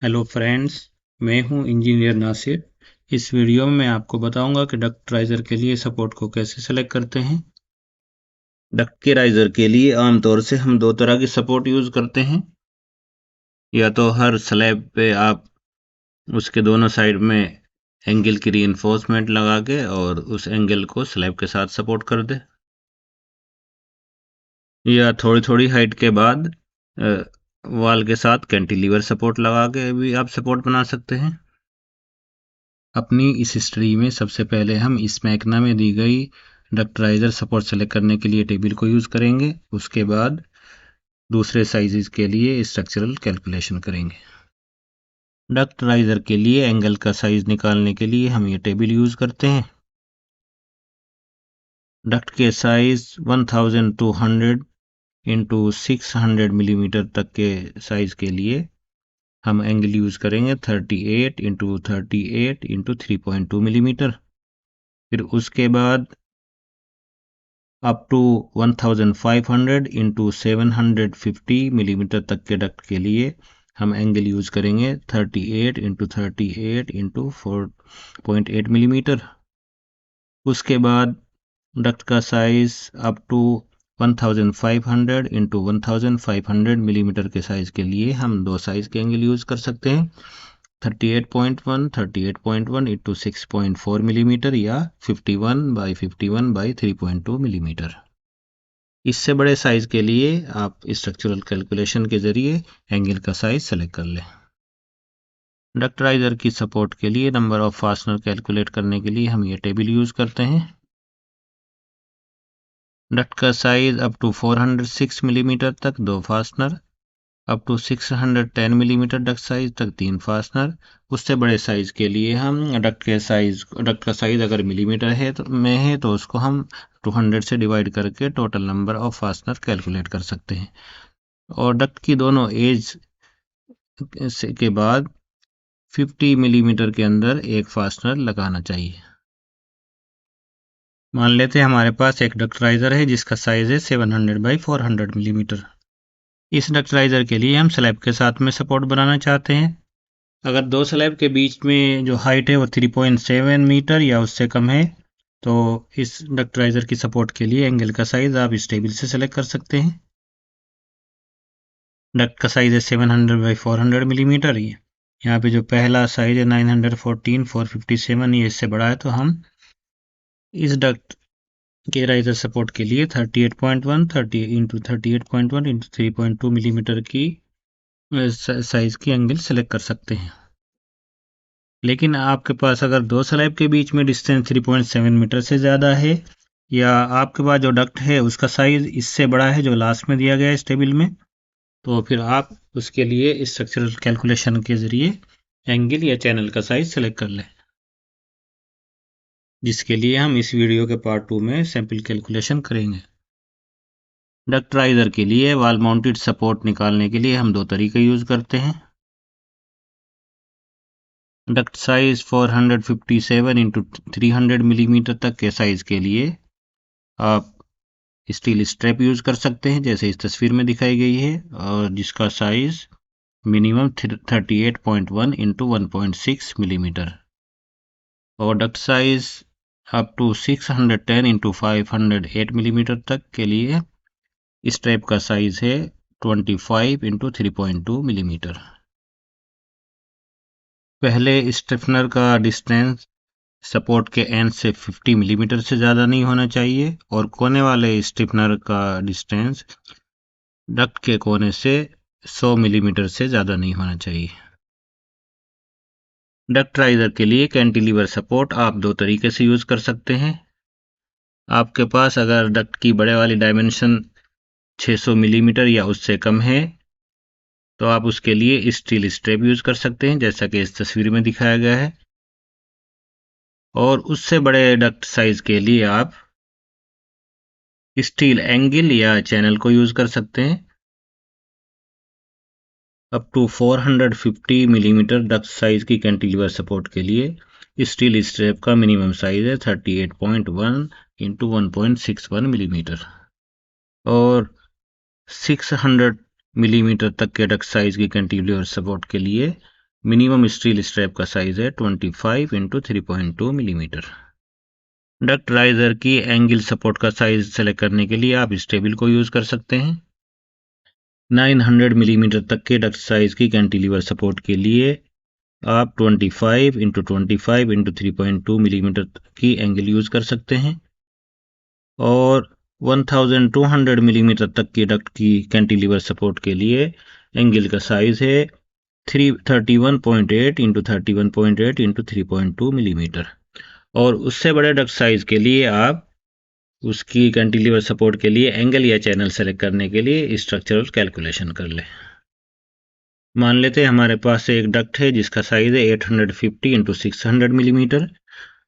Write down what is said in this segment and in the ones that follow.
Hello friends, मैं हूं engineer Nasir. इस वीडियो में मैं आपको बताऊंगा कि डक्ट राइजर के लिए सपोर्ट को कैसे सेलेक्ट करते हैं। डक्ट के राइजर के लिए आमतौर से हम दो तरह की सपोर्ट यूज करते हैं। या तो हर स्लैब पे आप उसके दोनों साइड में एंगल की रीइंफोर्समेंट लगा के और उस एंगल को स्लैब के साथ सपोर्ट कर दे, या थोड़ी थोड़ी हाइट के बाद वॉल के साथ कैंटिलीवर सपोर्ट लगा के भी आप सपोर्ट बना सकते हैं। अपनी इस हिस्ट्री में सबसे पहले हम इस मैकना में दी गई डक्टराइजर सपोर्ट सेलेक्ट करने के लिए टेबल को यूज़ करेंगे। उसके बाद दूसरे साइजेस के लिए स्ट्रक्चरल कैलकुलेशन करेंगे। डक्टराइजर के लिए एंगल का साइज निकालने के लिए हम ये टेबल यूज़ करते हैं। डक्ट के साइज 1200 इंटू 600 मिलीमीटर तक के साइज के लिए हम एंगल यूज़ करेंगे 38 इंटू 38 इंटू 3.2 मिलीमीटर। फिर उसके बाद अप टू 1500 इंटू 750 मिलीमीटर तक के डक्ट के लिए हम एंगल यूज करेंगे 38 इंटू 38 इंटू 4.8 मिलीमीटर। उसके बाद डक्ट का size up to 1500 into 1500 millimetre के साइज के लिए हम दो साइज के एंगल यूज कर सकते हैं 38.1 इंटू 6.4 मिलीमीटर या 51/51/3.2 मिलीमीटर। इससे बड़े साइज के लिए आप स्ट्रक्चरल कैलकुलेशन के जरिए एंगल का साइज सेलेक्ट कर लें। डक्टराइजर की सपोर्ट के लिए नंबर ऑफ फास्टनर कैलकुलेट करने के लिए हम ये टेबल यूज करते हैं। डक्ट का साइज अप टू 406 मिलीमीटर तक दो fastener, up to 610 millimetre duct size तक तीन फास्टनर। उससे बड़े साइज के लिए हम डक्ट का साइज अगर मिलीमीटर है तो उसको हम 200 से डिवाइड करके total number of fastener calculate कर सकते हैं। और डक्ट की दोनों एज के बाद 50 मिलीमीटर के अंदर एक फास्टनर लगाना चाहिए। मान लेते हैं हमारे पास एक डक्टराइजर है जिसका साइज है 700/400 मिलीमीटर। इस डक्टराइजर के लिए हम स्लैब के साथ में सपोर्ट बनाना चाहते हैं। अगर दो स्लैब के बीच में जो हाइट है वो 3.7 मीटर या उससे कम है तो इस डक्टराइजर की सपोर्ट के लिए एंगल का साइज आप इस टेबल से सेलेक्ट कर सकते हैं। डक्ट का साइज है 700/400 मिलीमीटर। यहाँ पे जो पहला साइज है 914 457 ये इससे बड़ा है, तो हम इस डक्ट के राइजर सपोर्ट के लिए 38.1 30 इंटू 38.1 इंटू 3.2 मिलीमीटर की साइज की एंगल सेलेक्ट कर सकते हैं। लेकिन आपके पास अगर दो स्लैब के बीच में डिस्टेंस 3.7 मीटर से ज़्यादा है या आपके पास जो डक्ट है उसका साइज इससे बड़ा है जो लास्ट में दिया गया है इस टेबल में, तो फिर आप उसके लिए स्ट्रक्चरल कैलकुलेशन के ज़रिए एंगल या चैनल का साइज सेलेक्ट कर लें, जिसके लिए हम इस वीडियो के पार्ट 2 में सैंपल कैलकुलेशन करेंगे। डक्टराइजर के लिए वॉल माउंटेड सपोर्ट निकालने के लिए हम दो तरीके यूज करते हैं। डक्ट साइज 457 इंटू 300 मिलीमीटर तक के साइज के लिए आप स्टील स्ट्रैप यूज कर सकते हैं जैसे इस तस्वीर में दिखाई गई है, और जिसका साइज मिनिमम 38.1 इंटू 1.6 मिलीमीटर। और duct size up to 610 into 508 millimetre तक के लिए स्ट्रैप का साइज है 25 इंटू 3.2 मिलीमीटर। पहले स्टिफनर का डिस्टेंस सपोर्ट के एंड से 50 मिलीमीटर से ज़्यादा नहीं होना चाहिए और कोने वाले स्टिफनर का डिस्टेंस डक्ट के कोने से 100 मिलीमीटर से ज़्यादा नहीं होना चाहिए। डक्ट राइजर के लिए कैंटिलीवर सपोर्ट आप दो तरीके से यूज़ कर सकते हैं। आपके पास अगर डक्ट की बड़े वाली डायमेंशन 600 मिलीमीटर या उससे कम है तो आप उसके लिए स्टील स्ट्रैप यूज़ कर सकते हैं जैसा कि इस तस्वीर में दिखाया गया है। और उससे बड़े डक्ट साइज के लिए आप स्टील एंगल या चैनल को यूज कर सकते हैं। Up to 450 millimetre duct size की कैंटिलीवर सपोर्ट के लिए स्टील स्ट्रैप का मिनिमम साइज है 38.1 इंटू 1.61 मिलीमीटर। और 600 मिलीमीटर तक के डक्ट साइज की कैंटिलीवर सपोर्ट के लिए मिनिमम स्टील स्ट्रैप का साइज है 25 इंटू 3.2 मिलीमीटर। डक्ट राइजर की एंगल सपोर्ट का साइज सेलेक्ट करने के लिए आप इस टेबल को यूज कर सकते हैं। 900 मिलीमीटर तक के डक्ट साइज की कैंटिलीवर सपोर्ट के लिए आप 25 इंटू 25 इंटू 3.2 मिलीमीटर की एंगल यूज कर सकते हैं, और 1200 मिलीमीटर तक की डक्ट की कैंटिलीवर सपोर्ट के लिए एंगल का साइज है 31.8 इंटू 31.8 इंटू 3.2 मिलीमीटर। और उससे बड़े डक्ट साइज के लिए आप उसकी कैंटिलीवर सपोर्ट के लिए एंगल या चैनल सेलेक्ट करने के लिए स्ट्रक्चरल कैलकुलेशन कर लें। मान लेते हैं हमारे पास एक डक्ट है जिसका साइज है 850 इंटू 600 मिलीमीटर।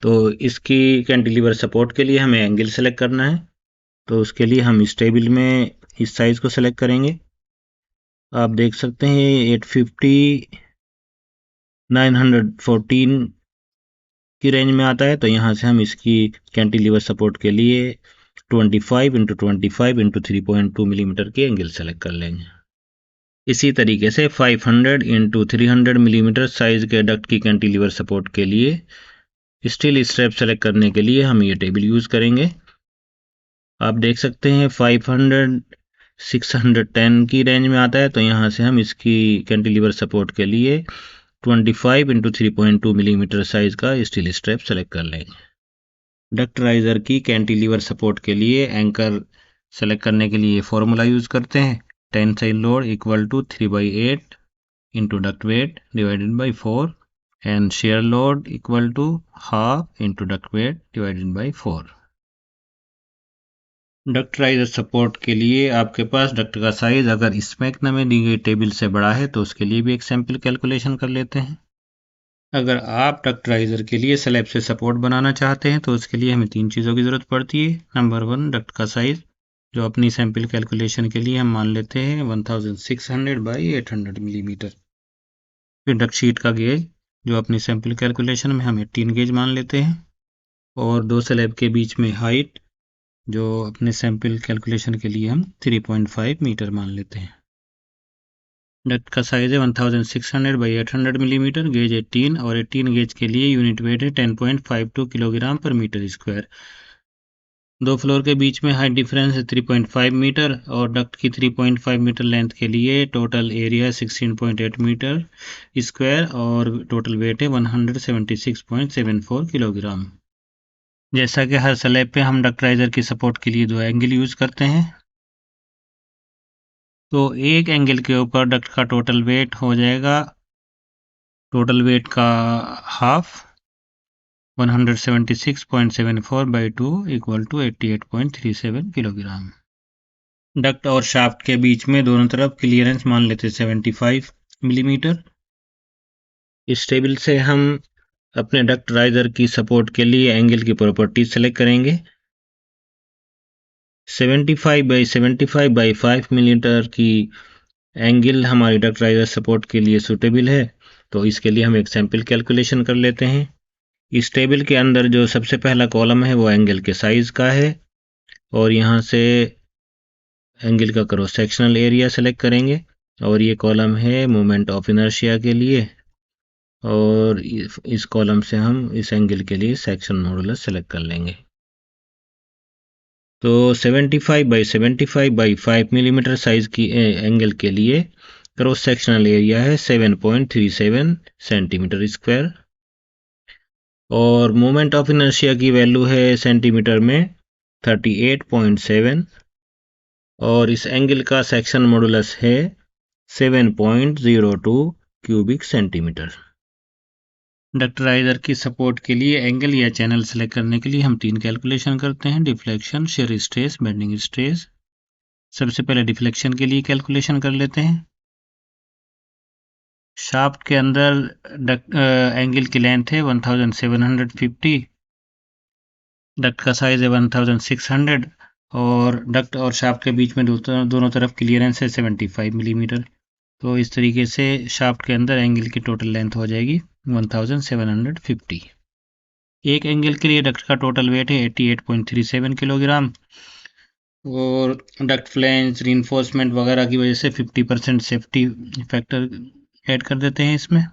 तो इसकी कैंटिलीवर सपोर्ट के लिए हमें एंगल सेलेक्ट करना है, तो उसके लिए हम इस टेबल में इस साइज को सेलेक्ट करेंगे। आप देख सकते हैं 850 914 की रेंज में आता है, तो यहाँ से हम इसकी कैंटिलीवर सपोर्ट के लिए 25 इंटू 25 इंटू 3.2 मिलीमीटर की एंगल सेलेक्ट कर लेंगे। इसी तरीके से 500 इंटू 300 मिलीमीटर साइज के डक्ट की कैंटिलीवर सपोर्ट के लिए स्टील स्ट्रैप सेलेक्ट करने के लिए हम ये टेबल यूज करेंगे। आप देख सकते हैं 500 610 की रेंज में आता है, तो यहाँ से हम इसकी कैंटिलीवर सपोर्ट के लिए 25 इंटू 3.2 मिलीमीटर साइज का स्टील स्ट्रैप सेलेक्ट कर लेंगे। डक्ट राइजर की कैंटिलीवर सपोर्ट के लिए एंकर सेलेक्ट करने के लिए फॉर्मूला यूज करते हैं। Tensile load equal to 3/8 into duct weight divided by 4 and shear load equal to half into duct weight divided by 4। Duct riser support के लिए आपके पास डक्ट का साइज अगर इस मैकना में दी गई टेबल से बड़ा है तो उसके लिए भी एक सैंपल कैलकुलेशन कर लेते हैं। अगर आप डक्ट राइजर के लिए स्लैब से सपोर्ट बनाना चाहते हैं तो उसके लिए हमें 3 चीज़ों की ज़रूरत पड़ती है। नंबर 1 डक्ट का साइज, जो अपनी सैंपल कैलकुलेशन के लिए हम मान लेते हैं 1600 बाई 800 मिलीमीटर। फिर डक्ट शीट का गेज, जो अपनी सैंपल कैलकुलेशन में हम 18 गेज मान लेते हैं, और दो स्लैब के बीच में हाइट, जो अपने सैंपल कैलकुलेशन के लिए हम 3.5 मीटर मान लेते हैं। डक्ट का साइज है 1600 बाई 800 मिलीमीटर, गेज 18, और 18 गेज के लिए यूनिट वेट है 10.52 किलोग्राम पर मीटर स्क्वायर। दो फ्लोर के बीच में हाइट डिफरेंस है 3.5 मीटर, और डक्ट की 3.5 मीटर लेंथ के लिए टोटल एरिया 16.8 मीटर स्क्वायर, और टोटल वेट है 176.74 किलोग्राम। जैसा कि हर स्लैब पे हम डक्ट राइजर की सपोर्ट के लिए 2 एंगल यूज करते हैं, तो एक एंगल के ऊपर डक्ट का टोटल वेट हो जाएगा, टोटल वेट का half 176.74 by 2 equal to 88.37 kilogram. Duct और शाफ्ट के बीच में दोनों तरफ क्लियरेंस मान लेते 75 मिलीमीटर। इस टेबल से हम अपने डक्ट राइजर की सपोर्ट के लिए एंगल की प्रॉपर्टीज सेलेक्ट करेंगे। 75 बाई 75 बाई 5 मिलीमीटर की एंगल हमारी डक्ट राइजर सपोर्ट के लिए सूटेबल है, तो इसके लिए हम एक सैंपल कैलकुलेशन कर लेते हैं। इस टेबल के अंदर जो सबसे पहला कॉलम है वो एंगल के साइज का है, और यहाँ से एंगल का क्रॉस सेक्शनल एरिया सेलेक्ट करेंगे, और ये कॉलम है मोमेंट ऑफ इनर्शिया के लिए, और इस कॉलम से हम इस एंगल के लिए सेक्शन मॉडुलस सेलेक्ट कर लेंगे। तो 75 बाई 75 बाई 5 मिलीमीटर साइज की एंगल के लिए क्रॉस सेक्शनल एरिया है 7.37 सेंटीमीटर स्क्वायर, और मोमेंट ऑफ इनर्शिया की वैल्यू है सेंटीमीटर में 38.7, और इस एंगल का सेक्शन मॉडुलस है 7.02 क्यूबिक सेंटीमीटर। डक्ट राइजर की सपोर्ट के लिए एंगल या चैनल सेलेक्ट करने के लिए हम 3 कैलकुलेशन करते हैं, deflection, shear stress, bending stress. सबसे पहले डिफ्लेक्शन के लिए कैलकुलेशन कर लेते हैं। शाफ्ट के अंदर एंगल की लेंथ है 1750, डक्ट का साइज है 1600, और डक्ट और शाफ्ट के बीच में दोनों तरफ क्लियरेंस है 75 मिलीमीटर। तो इस तरीके से शाफ्ट के अंदर एंगल की टोटल लेंथ हो जाएगी 1750। एक एंगल के लिए डक्ट का टोटल वेट है 88.37 किलोग्राम, और डक्ट फ्लैंज रीइंफोर्समेंट वगैरह की वजह से 50% सेफ्टी फैक्टर ऐड कर देते हैं इसमें।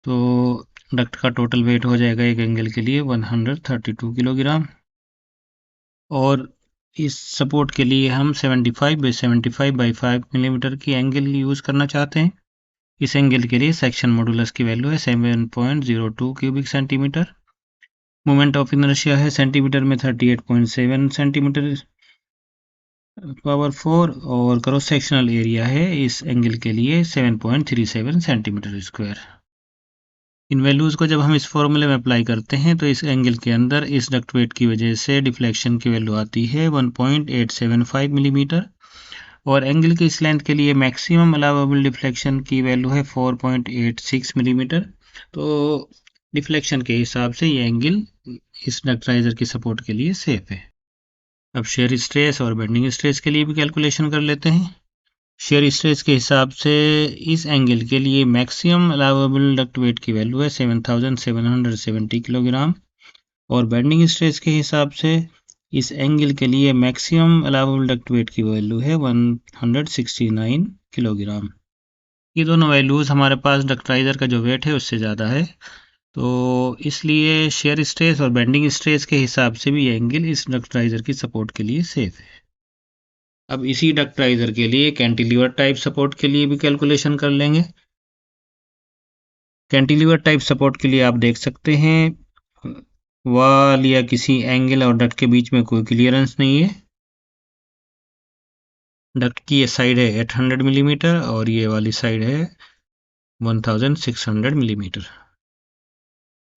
तो डक्ट का टोटल वेट हो जाएगा एक एंगल के लिए 132 किलोग्राम। और इस सपोर्ट के लिए हम 75 बाई 5 मिलीमीटर की एंगल यूज़ करना चाहते हैं। इस एंगल के लिए सेक्शन मॉडुलस की वैल्यू है 7.02 cubic centimetre. Moment of inertia है सेंटीमीटर में 38.7 सेंटीमीटर पावर 4 और क्रॉस सेक्शनल एरिया है इस एंगल के लिए 7.37 सेंटीमीटर स्क्वायर। इन वैल्यूज़ को जब हम इस फॉर्मूले में अप्लाई करते हैं तो इस एंगल के अंदर इस डक्ट वेट की वजह से डिफ्लेक्शन की वैल्यू आती है 1.875 मिलीमीटर और एंगल की इस लेंथ के लिए मैक्सिमम अलाउएबल डिफ्लेक्शन की वैल्यू है 4.86 मिलीमीटर। तो डिफ्लेक्शन के हिसाब से ये एंगल इस डक्टाइजर की सपोर्ट के लिए सेफ है। अब शेयर स्ट्रेस और बेंडिंग स्ट्रेस के लिए भी कैलकुलेशन कर लेते हैं। शेयर स्ट्रेस के हिसाब से इस एंगल के लिए मैक्सिमम अलाउएबल डक्ट वेट की वैल्यू है 7770 किलोग्राम और बेंडिंग स्ट्रेस के हिसाब से इस एंगल के लिए मैक्सिमम अलाउएबल डक्ट वेट की वैल्यू है 169 किलोग्राम। ये दोनों वैल्यूज़ हमारे पास डक्टाइजर का जो वेट है उससे ज़्यादा है, तो इसलिए शेयर स्ट्रेस और बेंडिंग स्ट्रेस के हिसाब से भी ये एंगल इस डक्टाइजर की सपोर्ट के लिए सेफ है। अब इसी डक्टाइजर के लिए कैंटिलीवर टाइप सपोर्ट के लिए भी कैलकुलेशन कर लेंगे। कैंटिलीवर टाइप सपोर्ट के लिए आप देख सकते हैं वॉल या किसी एंगल और डक्ट के बीच में कोई क्लियरेंस नहीं है। डक्ट की ये साइड है 800 मिलीमीटर और ये वाली साइड है 1600 मिलीमीटर।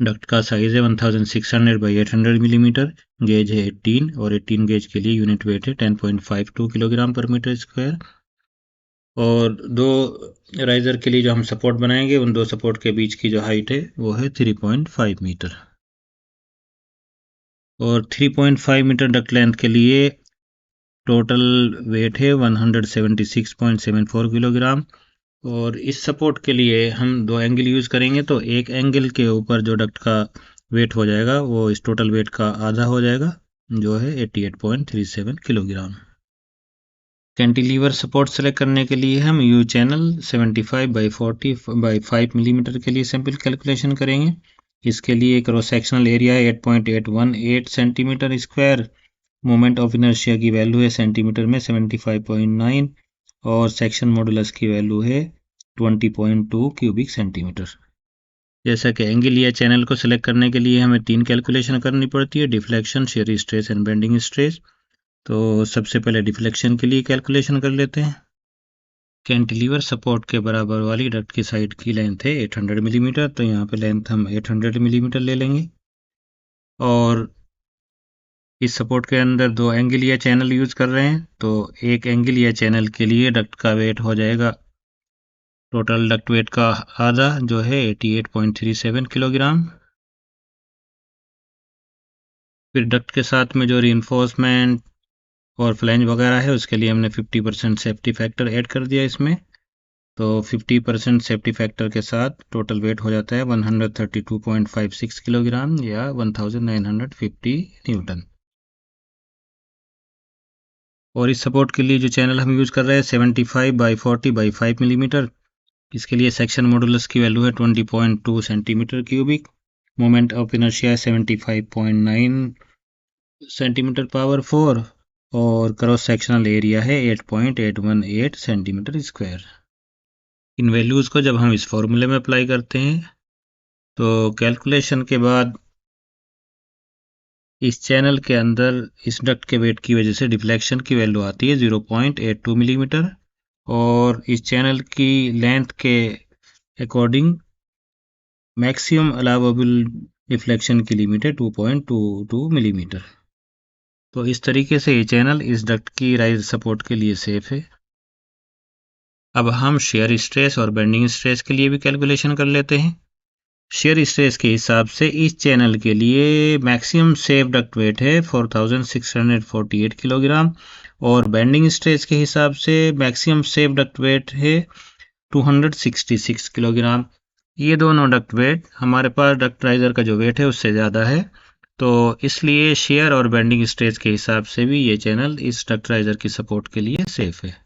डक्ट का साइज है 1600 बाई 800 मिलीमीटर। गेज है 18 और 18 गेज के लिए यूनिट वेट है 10.52 किलोग्राम पर मीटर स्क्वायर। और दो राइजर के लिए जो हम सपोर्ट बनाएंगे उन दो सपोर्ट के बीच की जो हाइट है वो है 3.5 मीटर। और 3.5 मीटर डक्ट लेंथ के लिए टोटल वेट है 176.74 किलोग्राम। और इस सपोर्ट के लिए हम दो एंगल यूज़ करेंगे, तो एक एंगल के ऊपर जो डक्ट का वेट हो जाएगा वो इस टोटल वेट का आधा हो जाएगा जो है 88.37 किलोग्राम। कैंटिलीवर सपोर्ट सेलेक्ट करने के लिए हम you channel 75 by 40 by 5 millimetre के लिए सैंपल कैलकुलेशन करेंगे। इसके लिए क्रॉस सेक्शनल एरिया है 8.818 centimetre square. Moment of inertia की वैल्यू है सेंटीमीटर में 75.9 और सेक्शन मॉडुलस की वैल्यू है 20.2 क्यूबिक सेंटीमीटर। जैसा कि एंगल या चैनल को सिलेक्ट करने के लिए हमें 3 कैलकुलेशन करनी पड़ती है, deflection, shear stress and bending stress. तो सबसे पहले डिफ्लेक्शन के लिए कैलकुलेशन कर लेते हैं। कैंटिलीवर सपोर्ट के बराबर वाली डक्ट की साइड की लेंथ है 800 मिलीमीटर, तो यहाँ पे लेंथ हम 800 मिलीमीटर ले लेंगे। और इस सपोर्ट के अंदर दो एंगल या चैनल यूज कर रहे हैं, तो एक एंगल या चैनल के लिए डक्ट का वेट हो जाएगा टोटल डक्ट वेट का आधा जो है 88.37 किलोग्राम। फिर डक्ट के साथ में जो रीइंफोर्समेंट और फ्लैंज वगैरह है उसके लिए हमने 50% सेफ्टी फैक्टर ऐड कर दिया इसमें, तो 50% सेफ्टी फैक्टर के साथ टोटल वेट हो जाता है 132.56 किलोग्राम या 1950 न्यूटन। और इस सपोर्ट के लिए जो चैनल हम यूज़ कर रहे हैं 75 बाई 40 बाई 5 मिलीमीटर, इसके लिए सेक्शन मॉडुलस की वैल्यू है 20.2 centimetre cubic. Moment of inertia 75.9 centimetre power 4 और क्रॉस सेक्शनल एरिया है 8.818 सेंटीमीटर स्क्वायर। इन वैल्यूज़ को जब हम इस फॉर्मूले में अप्लाई करते हैं तो कैलकुलेशन के बाद इस चैनल के अंदर इस डक्ट के वेट की वजह से डिफ्लेक्शन की वैल्यू आती है 0.82 मिलीमीटर और इस चैनल की लेंथ के अकॉर्डिंग मैक्सिमम अलाउएबल डिफ्लेक्शन की लिमिट है 2.22 मिलीमीटर। तो इस तरीके से ये चैनल इस डक्ट की राइज सपोर्ट के लिए सेफ है। अब हम शेयर स्ट्रेस और बेंडिंग स्ट्रेस के लिए भी कैलकुलेशन कर लेते हैं। शेयर स्ट्रेस के हिसाब से इस चैनल के लिए मैक्सिमम सेफ डक्ट वेट है 4648 किलोग्राम और बेंडिंग स्ट्रेस के हिसाब से मैक्सिमम सेफ डक्ट वेट है 266 किलोग्राम। ये दोनों डक्ट वेट हमारे पास डक्ट राइजर का जो वेट है उससे ज़्यादा है, तो इसलिए शेयर और बेंडिंग स्ट्रेस के हिसाब से भी ये चैनल इस डक्ट राइजर की सपोर्ट के लिए सेफ है।